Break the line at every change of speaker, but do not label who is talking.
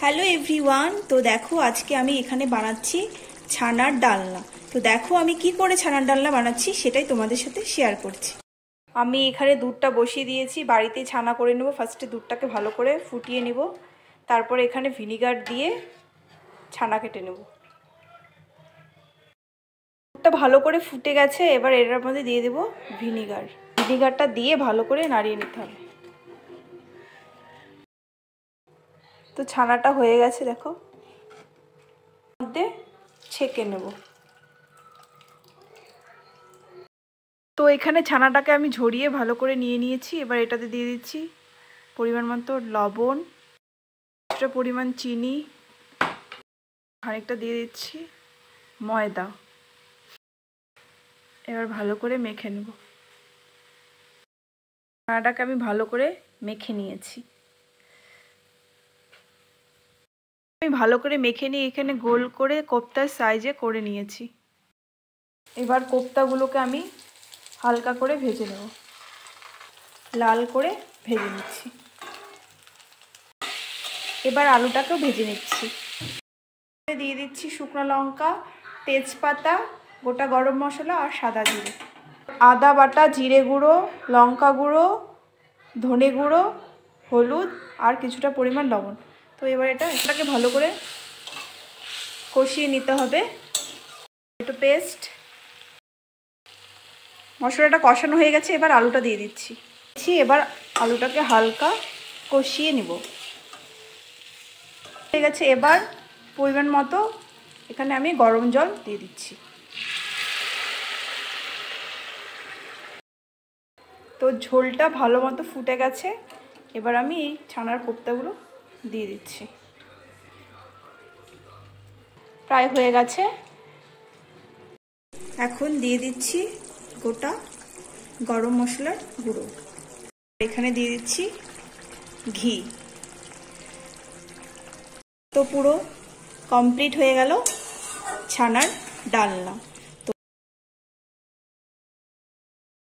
Hello everyone, তো দেখো আজকে আমি এখানে বানাচ্ছি ছানার ডালনা। তো দেখো আমি কি করে ছানার ডালনা বানাচ্ছি সেটাই তোমাদের সাথে শেয়ার করছি। আমি এখানে দুধটা বসিয়ে দিয়েছি, বাড়িতে ছানা করে নেব। ফার্স্টে দুধটাকে ভালো করে ফুটিয়ে নেব, তারপর এখানে ভিনিগার দিয়ে ছানা কেটে নেব। দুধটা ভালো করে ফুটে গেছে, এবার এর মধ্যে দিয়ে দেব ভিনিগার। ভিনিগারটা দিয়ে ভালো করে নাড়িয়ে নিতে হবে। তো ছানাটা হয়ে গেছে, দেখো মধ্যে ছেঁকে নেব। তো এখানে ছানাটাকে আমি ঝরিয়ে ভালো করে নিয়ে নিয়েছি। এবার এটাতে দিয়ে দিচ্ছি পরিমাণ মতো লবণ, কিছুটা পরিমাণ চিনি, খানিকটা দিয়ে দিচ্ছি ময়দা। এবার ভালো করে মেখে নেব। ছানাটাকে আমি ভালো করে মেখে নিয়েছি। আমি ভালো করে মেখে নিয়ে এখানে গোল করে কোপ্তার সাইজে করে নিয়েছি। এবার কোপ্তাগুলোকে আমি হালকা করে ভেজে নেব, লাল করে ভেজে নিচ্ছি। এবার আলুটাকেও ভেজে নিচ্ছি। দিয়ে দিচ্ছি শুকনো লঙ্কা, তেজপাতা, গোটা গরম মশলা আর সাদা জিরে, আদা বাটা, জিরে গুঁড়ো, লঙ্কা গুঁড়ো, ধনে গুঁড়ো, হলুদ আর কিছুটা পরিমাণ লবণ। তো এবার এটাকে ভালো করে কষিয়ে নিতে হবে। একটু পেস্ট, মশলাটা কষানো হয়ে গেছে। এবার আলুটা দিয়ে দিচ্ছি। এবার আলুটাকে হালকা কষিয়ে নিব। হয়ে গেছে। এবার পরিমাণ মতো এখানে আমি গরম জল দিয়ে দিচ্ছি। তো ঝোলটা ভালো মতো ফুটে গেছে। এবার আমি এই ছানার কোপ্তাগুলো দিয়ে দিচ্ছি। প্রায় হয়ে গেছে। এখন দিয়ে দিচ্ছি গোটা গরম মশলার গুঁড়ো, এখানে দিয়ে দিচ্ছি ঘি। তো পুরো কমপ্লিট হয়ে গেল ছানার ডালনা।